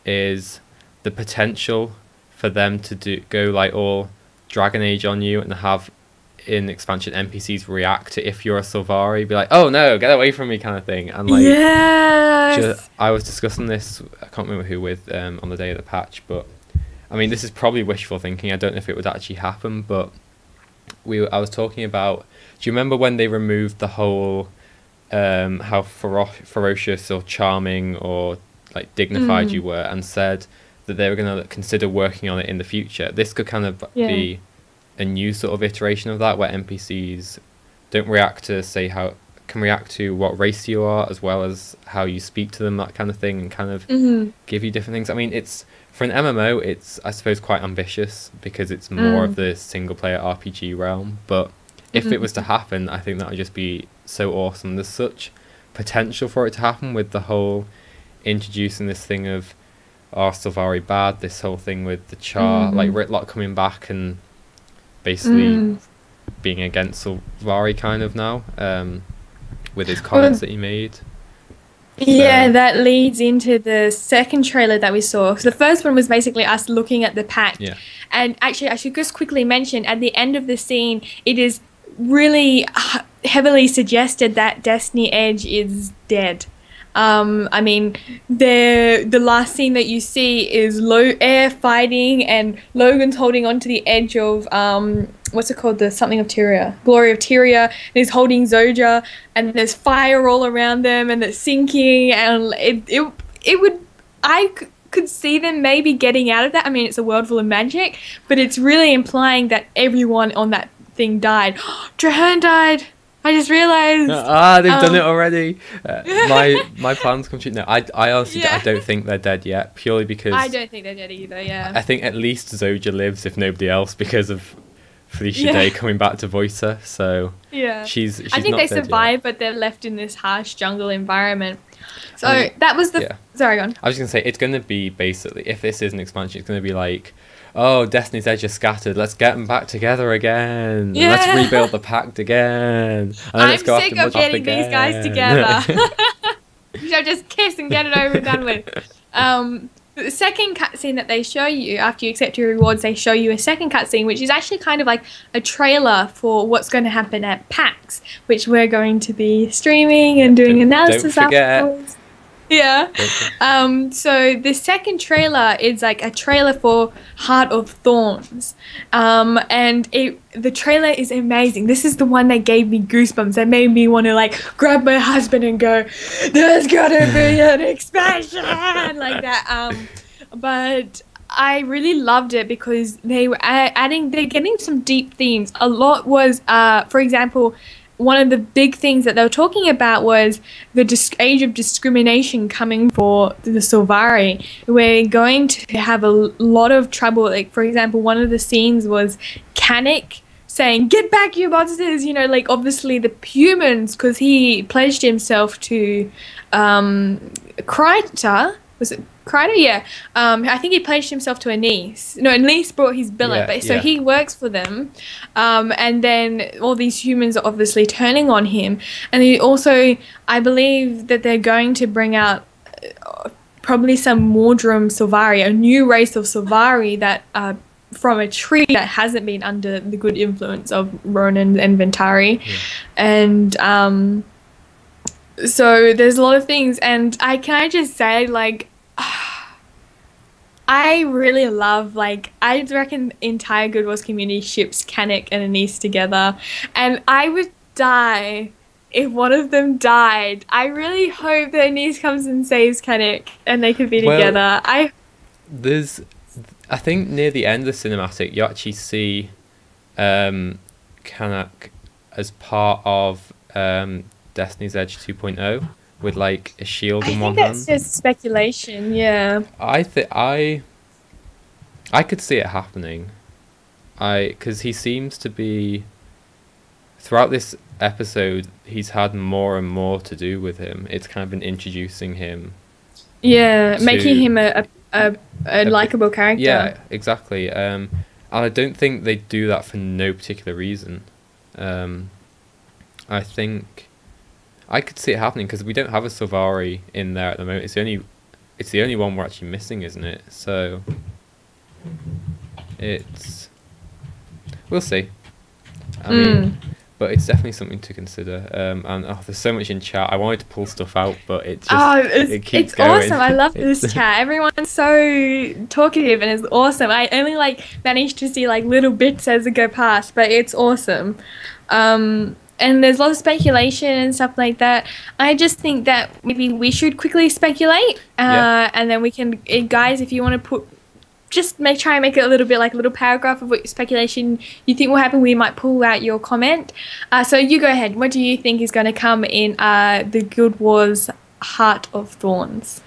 is the potential for them to go like all Dragon Age on you and have in expansion NPCs react to if you're a Sylvari, be like, oh no, get away from me kind of thing. And like, yes! I was discussing this, I can't remember who with, on the day of the patch, but I mean, this is probably wishful thinking. I don't know if it would actually happen, but I was talking about, do you remember when they removed the whole how ferocious or charming or like dignified you were, and said that they were going to consider working on it in the future? This could kind of be a new sort of iteration of that, where NPCs don't react to can react to what race you are, as well as how you speak to them, that kind of thing, and kind of give you different things. I mean, it's for an MMO, it's I suppose quite ambitious because it's more of the single player RPG realm. But if it was to happen, I think that would just be so awesome. There's such potential for it to happen with the whole introducing this thing of Sylvari bad, this whole thing with the Char, like Ritlock coming back and basically being against Sylvari kind of now, with his comments that he made. Yeah, that leads into the second trailer that we saw. So the first one was basically us looking at the pack. Yeah. And actually, I should just quickly mention, at the end of the scene, it is really heavily suggested that Destiny Edge is dead. I mean, the last scene that you see is Air fighting, and Logan's holding onto the edge of what's it called, the something of Tyria, Glory of Tyria, and he's holding Zoja, and there's fire all around them, and it's sinking, and I could see them maybe getting out of that. I mean, it's a world full of magic, but it's really implying that everyone on that thing died. Trahearne died. I just realised. They've done it already. My plans come true. No, I honestly I don't think they're dead yet, purely because I don't think they're dead either. Yeah. I think at least Zoja lives, if nobody else, because of Felicia Day coming back to voice her. So she's I think not they dead survive, yet. But they're left in this harsh jungle environment. So that was the. Sorry, go on. I was gonna say, it's gonna be basically, if this is an expansion, it's gonna be like, oh, Destiny's Edge is scattered. Let's get them back together again. Yeah. Let's rebuild the pact again. And then I'm sick of getting these guys together. We shall just kiss and get it over and done with. The second cutscene that they show you after you accept your rewards, they show you a second cutscene, which is actually kind of like a trailer for what's going to happen at PAX, which we're going to be streaming and doing analysis afterwards. Yeah. So the second trailer is like a trailer for Heart of Thorns. And the trailer is amazing. This is the one that gave me goosebumps. That made me want to like grab my husband and go, there's gotta be an expansion like that. But I really loved it because they were they're getting some deep themes. A lot was, for example, one of the big things that they were talking about was the age of discrimination coming for the Sylvari. We're going to have a lot of trouble. Like, for example, one of the scenes was Kanik saying, "Get back, you monsters!" You know, like, obviously the humans, because he pledged himself to Kreiter. Was it Kreiter? Yeah. I think he pledged himself to Anise. No, Anise brought his billet, but so he works for them. And then all these humans are obviously turning on him. And he also, I believe that they're going to bring out probably some Mordrum Sylvari, a new race of Sylvari that from a tree that hasn't been under the good influence of Ronan and Ventari. Yeah. And so there's a lot of things, and I just say, like, I really love, like, I reckon the entire Good Wars community ships Kanik and Anise together, and I would die if one of them died. I really hope that Anise comes and saves Kanik and they could be together. I think near the end of the cinematic you actually see Kanak as part of Destiny's Edge 2.0 with like a shield in one hand. I think that's just speculation. Yeah. I could see it happening. Because he seems to be, throughout this episode, he's had more and more to do with him. It's kind of been introducing him. Yeah, making him a likable character. Yeah, exactly. And I don't think they do that for no particular reason. I think I could see it happening because we don't have a Sylvari in there at the moment. It's the only one we're actually missing, isn't it? So we'll see. I mean, but it's definitely something to consider. And there's so much in chat. I wanted to pull stuff out, but it just it keeps going. Awesome. I love this chat. Everyone's so talkative and it's awesome. I only managed to see little bits as it go past, but it's awesome. And there's a lot of speculation and stuff like that. I just think that maybe we should quickly speculate, and then we can, guys, if you want to try and make it a little bit like a little paragraph of what speculation you think will happen. We might pull out your comment. So you go ahead. What do you think is going to come in the Guild Wars Heart of Thorns?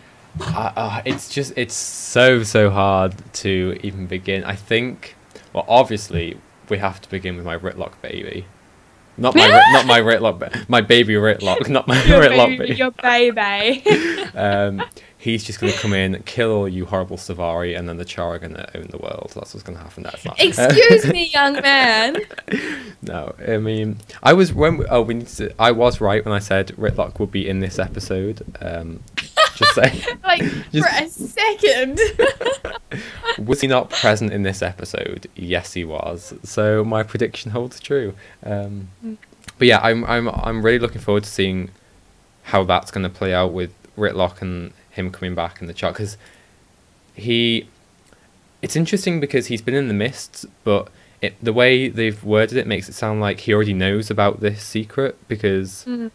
It's so hard to even begin. I think, well, obviously we have to begin with my Ritlock baby. Not my Ritlock, my baby Ritlock, not my Ritlock baby. Your baby. He's just going to come in, kill all you horrible Sylvari, and then the Char are going to own the world. That's what's going to happen. That's not. Excuse me, young man. No, I mean, I was right when I said Ritlock would be in this episode. Just saying. For a second. Was he not present in this episode? Yes, he was. So my prediction holds true. But yeah, I'm really looking forward to seeing how that's going to play out with Ritlock and him coming back in the chart, because it's interesting because he's been in the mists, but the way they've worded it makes it sound like he already knows about this secret, because I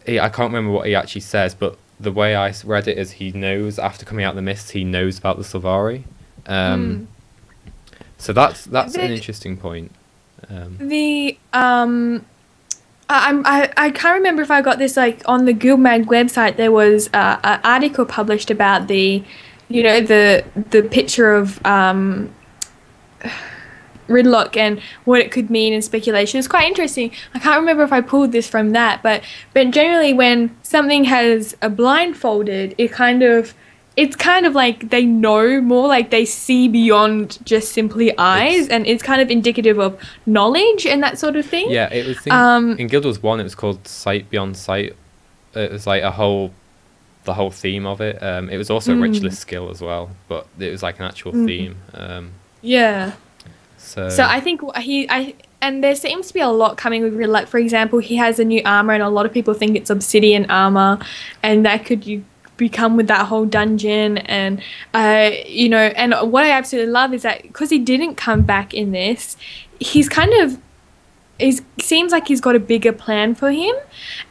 can't remember what he actually says, but the way I read it is he knows after coming out of the mists, he knows about the Sylvari. So that's an interesting point. I can't remember if I got this on the GuildMag website. There was an article published about the picture of Ridlock and what it could mean in speculation. It's quite interesting. I can't remember if I pulled this from that, but generally when something has a blindfolded, it's kind of like they know more, like they see beyond just simply eyes, and it's kind of indicative of knowledge and that sort of thing. Yeah, it was in Guild Wars 1 it was called Sight Beyond Sight. It was like the whole theme of it. It was also a ritualist skill as well, but it was like an actual theme. Yeah. So I think and there seems to be a lot coming with Ridlock. For example, he has a new armor, and a lot of people think it's obsidian armor, and that could become with that whole dungeon. And and what I absolutely love is that because he didn't come back in this, he's kind of seems like he's got a bigger plan for him.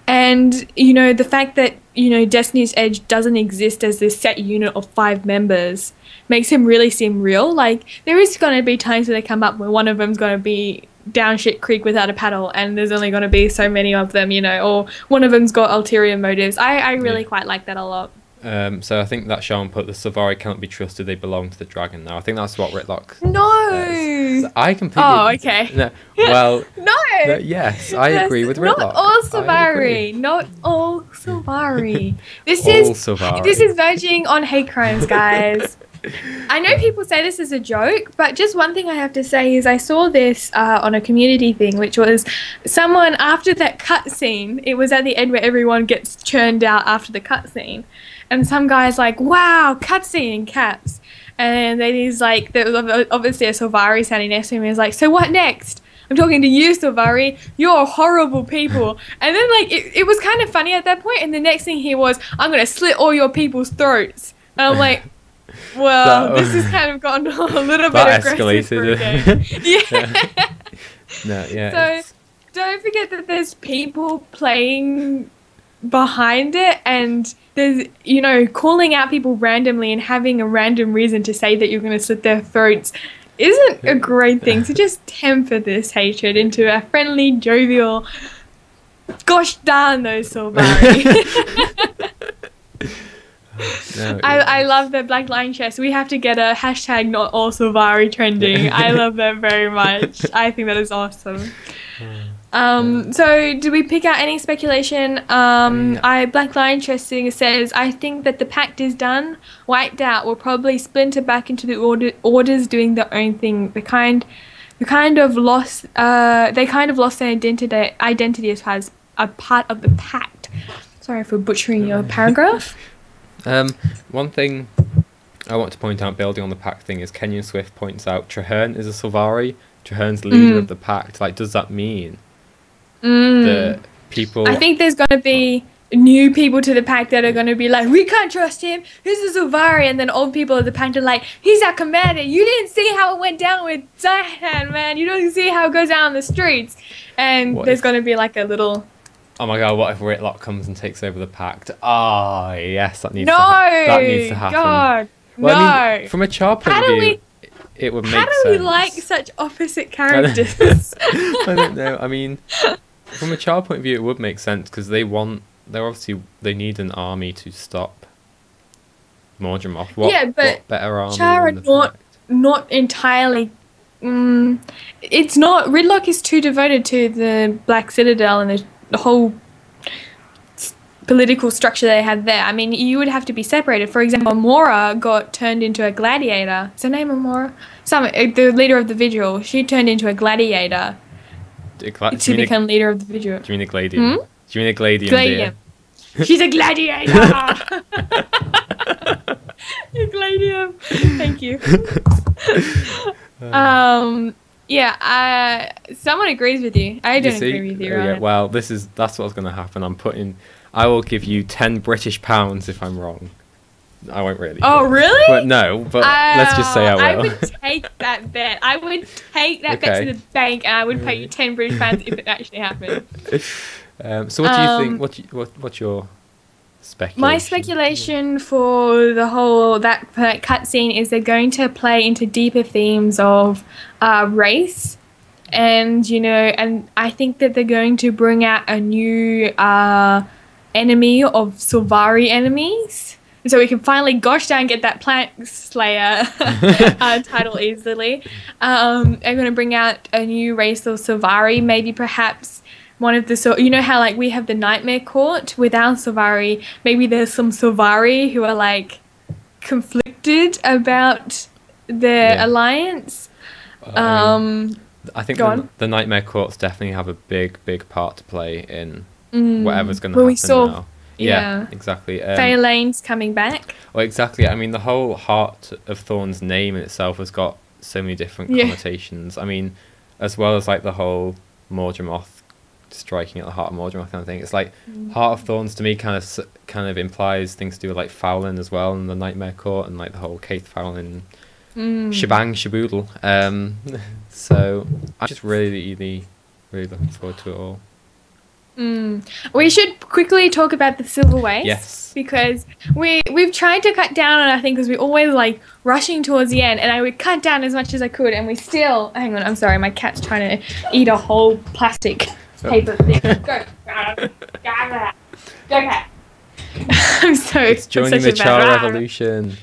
And, you know, the fact that, you know, Destiny's Edge doesn't exist as this set unit of 5 members makes him really seem real. Like, there is going to be times where they come up where one of them's going to be down shit creek without a paddle, and there's only going to be so many of them, you know, or one of them's got ulterior motives. I really quite like that a lot. So I think that Sean put the Sylvari cannot be trusted, they belong to the dragon now. I think that's what Ritlock No! says. I completely... Oh, okay. No, well... No! Yes, I agree with Ritlock. Not all Sylvari. Not all Sylvari. This is verging on hate crimes, guys. I know people say this is a joke, but just one thing I have to say is I saw this on a community thing, which was someone after that cutscene, it was at the end where everyone gets churned out after the cutscene, and some guy's like, wow, cutscene in caps, and then he's like, there was obviously a Sylvari standing next to him, and he's like, so what next? I'm talking to you, Sylvari. You're horrible people. And then like it was kind of funny at that point, and the next thing he was, I'm going to slit all your people's throats. And I'm like, well, this has kind of gotten a little bit aggressive for a game. Yeah. No, yeah. So don't forget that there's people playing behind it, and there's, you know, calling out people randomly and having a random reason to say that you're going to slit their throats isn't a great thing. So just temper this hatred into a friendly, jovial, gosh darn those Sylvari. No, I love the Black Lion chest. We have to get a hashtag not all Sylvari trending. I love that very much. I think that is awesome. So do we pick out any speculation? Black Lion Chesting says, I think that the pact is done, wiped out, will probably splinter back into the orders doing their own thing. They kind of lost their identity as a part of the pact. Sorry for butchering your paragraph. One thing I want to point out, building on the pact thing, is Kenyon Swift points out Traherne is a Sylvari. Traherne's the leader of the pact. Like, does that mean the people... I think there's going to be new people to the pact that are going to be like, we can't trust him, he's a Sylvari, and then old people of the pact are like, he's our commander, you didn't see how it went down with Zihan, man, you don't see how it goes down on the streets. And there's going to be like a little... Oh my god, what if Ritlock comes and takes over the pact? Ah, yes, that needs to happen. God, well, no. I mean, from a child point of view, it would make sense. How do we like such opposite characters? I don't know. I mean, from a child point of view, it would make sense because they need an army to stop Mordremoth. What better army Chara than the pact? Not entirely. It's not. Ritlock is too devoted to the Black Citadel and the whole political structure they had there. I mean, you would have to be separated. For example, Mora got turned into a gladiator. Is her name Mora? The leader of the Vigil. She turned into a gladiator to become leader of the Vigil. Do you mean a gladium? Do you mean a gladium? Gladium. She's a gladiator. A gladium. Thank you. Yeah, someone agrees with you. I don't agree with you, right? Yeah, well, that's what's going to happen. I will give you 10 British pounds if I'm wrong. I won't really. Oh, really? But no, let's just say I will. I would take that bet. I would take that bet to the bank, and I would pay you 10 British pounds if it actually happened. So what do you think? What's your speculation? My speculation for the whole that cutscene is they're going to play into deeper themes of race, and and I think that they're going to bring out a new enemy of Sylvari enemies, so we can finally get that Plant Slayer title easily. I'm going to bring out a new race of Sylvari, maybe perhaps one of the how like we have the Nightmare Court with our Sylvari. Maybe there's some Sylvari who are like conflicted about their alliance. I think the Nightmare Courts definitely have a big part to play in whatever's going to happen now. Yeah, exactly. Phaelane's coming back. Well, exactly. I mean, the whole Heart of Thorns name in itself has got so many different connotations. I mean, as well as like the whole Mordremoth striking at the heart of Mordremoth kind of thing. It's like Heart of Thorns to me kind of implies things to do with like Fowlin as well, and the Nightmare Court, and like the whole Keith Fowlin shebang shaboodle. So I'm just really Really looking forward to it all. We should quickly talk about the silver waste. Yes. Because we've tried to cut down on our thing because we're always like rushing towards the end, and I would cut down as much as I could, and we still. Hang on, I'm sorry, my cat's trying to eat a whole plastic paper thing. Go. Okay. I'm so. It's joining the Char revolution.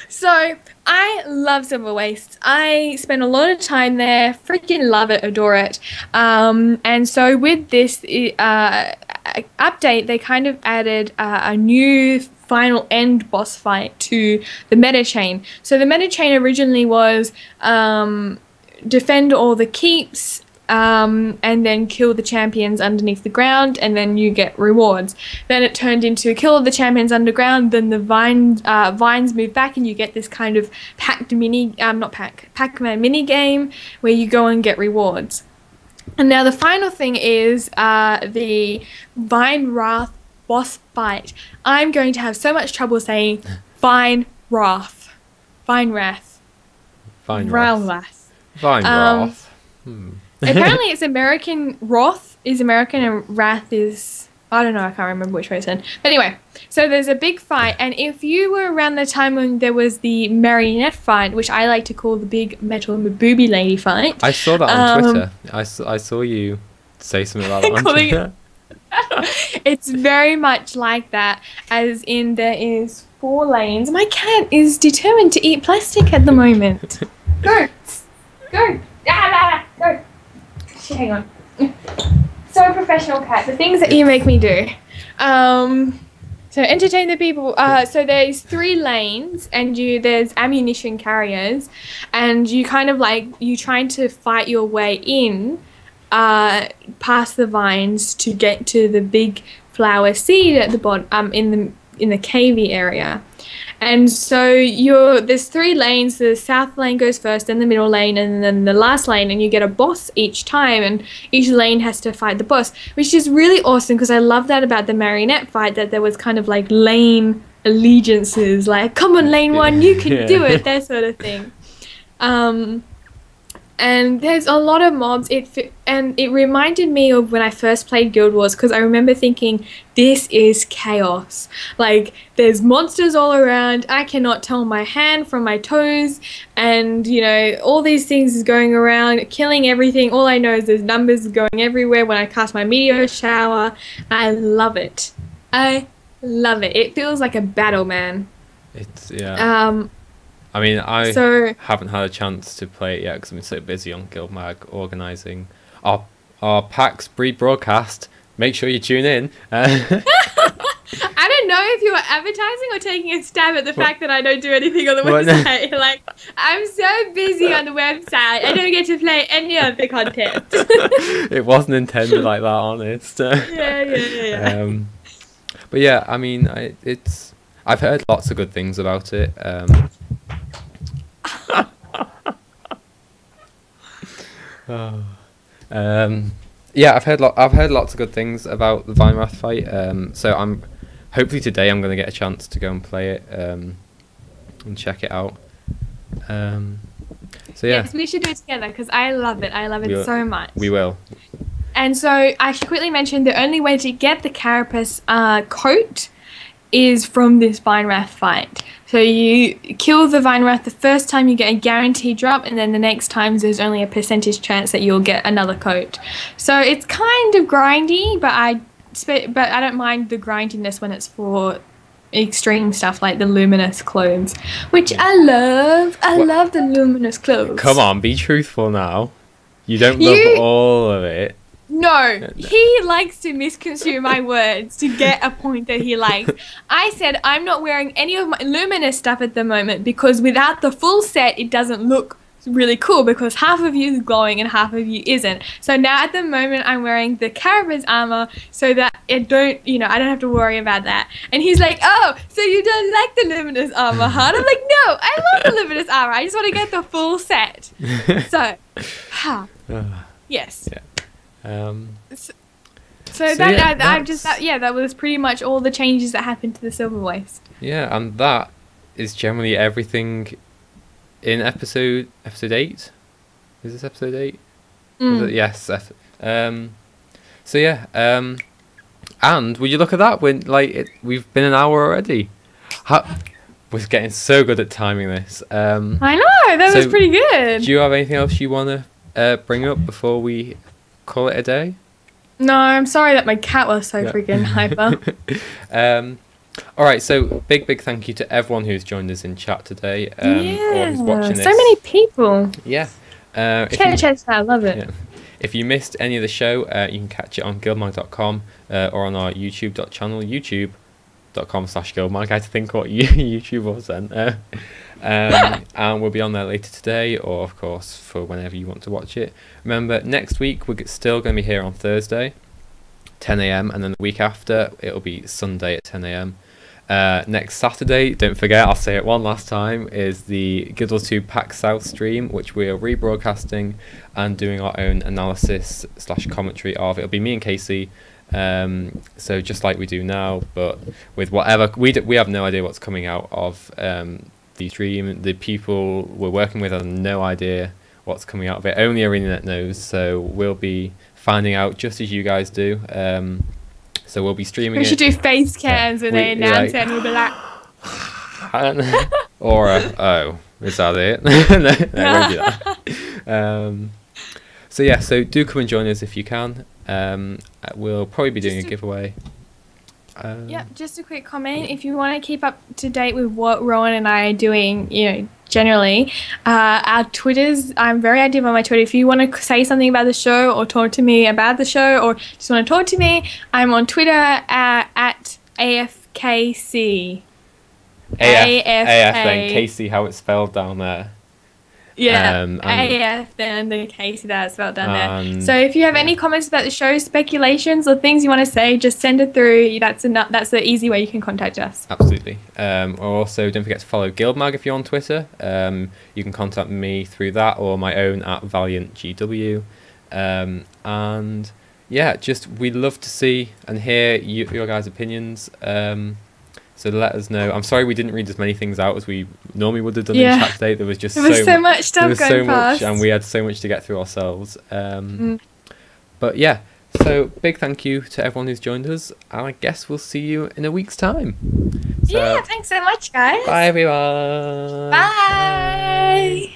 So I love silver waste. I spend a lot of time there. Freaking love it, adore it. And so with this update, they kind of added a new final end boss fight to the meta chain. So the meta chain originally was defend all the keeps. And then kill the champions underneath the ground, and then you get rewards. Then it turned into kill all the champions underground, then the vines move back, and you get this kind of Pac-Man mini game where you go and get rewards. And now the final thing is the Vine Wrath boss fight. I'm going to have so much trouble saying Vine Wrath. Vine Wrath. Vine Wrath. Vine Wrath. Apparently it's American. Wrath is American and Wrath is... I don't know, I can't remember which way it's in. But anyway, so there's a big fight, and if you were around the time when there was the marionette fight, which I like to call the big metal booby lady fight. I saw that on Twitter. I saw you say something about that on Twitter. It's very much like that, as in there is 4 lanes. My cat is determined to eat plastic at the moment. Go! Go! Go! Hang on. So professional, cat. The things that you make me do. So entertain the people. So there's 3 lanes, and there's ammunition carriers, and you kind of like you trying to fight your way in, past the vines to get to the big flower seed at the bottom. In the cavey area. And so there's 3 lanes. The south lane goes first, then the middle lane, and then the last lane, and you get a boss each time, and each lane has to fight the boss, which is really awesome because I love that about the marionette fight, that there was kind of like lane allegiances, like, come on lane 1, you can do it, that sort of thing. And there's a lot of mobs, and it reminded me of when I first played Guild Wars, because I remember thinking, this is chaos. Like, there's monsters all around, I cannot tell my hand from my toes, and, you know, all these things is going around, killing everything. All I know is there's numbers going everywhere when I cast my meteor shower. I love it. I love it. It feels like a battle, man. It's, yeah. I mean, I haven't had a chance to play it yet because I've been so busy on GuildMag organising our PAX Breed broadcast. Make sure you tune in. I don't know if you were advertising or taking a stab at the fact that I don't do anything on the website. Like, I'm so busy on the website, I don't get to play any of the content. It wasn't intended like that, honest. Yeah. But yeah, I mean, I've heard lots of good things about it. Yeah, I've heard lots of good things about the Vine Wrath fight. So hopefully today I'm going to get a chance to go and play it and check it out. So yeah, yes, we should do it together because I love it. I love it so much. We will. And so I should quickly mention the only way to get the carapace coat is from this Vine Wrath fight. So you kill the Vine Wrath the first time, you get a guaranteed drop, and then the next times there's only a percentage chance that you'll get another coat. So it's kind of grindy, but I don't mind the grindiness when it's for extreme stuff like the luminous clothes, which I love. I love the luminous clothes. Come on, be truthful now. You don't love all of it. No, he likes to misconstrue my words to get a point that he likes. I said I'm not wearing any of my luminous stuff at the moment because without the full set, it doesn't look really cool because half of you is glowing and half of you isn't. So now at the moment, I'm wearing the carapace armor so that I don't have to worry about that. And he's like, oh, so you don't like the luminous armor, huh? I'm like, no, I love the luminous armor. I just want to get the full set. So, yes. Yeah. That was pretty much all the changes that happened to the silver waste. Yeah, and that is generally everything in episode 8. Is this episode 8? Yes. So yeah. And would you look at that? When we've been an hour already. We're getting so good at timing this. I know, that was pretty good. Do you have anything else you want to bring up before we call it a day? No, I'm sorry that my cat was so freaking hyper. All right, so big thank you to everyone who's joined us in chat today, or who's watching this. So many people. Yeah. Chat, I love it. Yeah. If you missed any of the show, you can catch it on guildmag.com or on our YouTube channel, youtube.com/guildmag. I had to think what YouTube was then. And we'll be on there later today, or of course for whenever you want to watch it. Remember, next week we're still going to be here on Thursday, 10 a.m, and then the week after it'll be Sunday at 10 a.m. Next Saturday, don't forget, I'll say it one last time, is the Guild Wars 2 Pack South stream, which we are rebroadcasting and doing our own analysis / commentary of. It'll be me and Casey, so just like we do now, but with whatever we have no idea what's coming out of the stream. The people we're working with have no idea what's coming out of it. Only ArenaNet knows, so we'll be finding out just as you guys do. So we'll be streaming. We should do face cams when they announce it, and we'll be like, or oh, is that it? No, won't do that. So yeah, so do come and join us if you can. We'll probably be doing a giveaway. Yeah, just a quick comment. If you want to keep up to date with what Rowan and I are doing, generally, our Twitters, I'm very active on my Twitter. If you want to say something about the show or talk to me about the show or just want to talk to me, I'm on Twitter at AFKC. AF then Casey, how it's spelled down there. Yeah, AF then the Casey that's spelled down there. So if you have any comments about the show, speculations or things you want to say, just send it through. That's the easy way you can contact us. Absolutely. Or also don't forget to follow GuildMag if you're on Twitter. You can contact me through that or my own at ValiantGW. And yeah, just we'd love to see and hear your guys' opinions. So let us know. I'm sorry we didn't read as many things out as we normally would have done in chat today. There was just so much stuff going past. And we had so much to get through ourselves. But yeah, so big thank you to everyone who's joined us. And I guess we'll see you in a week's time. So, yeah, thanks so much, guys. Bye, everyone. Bye.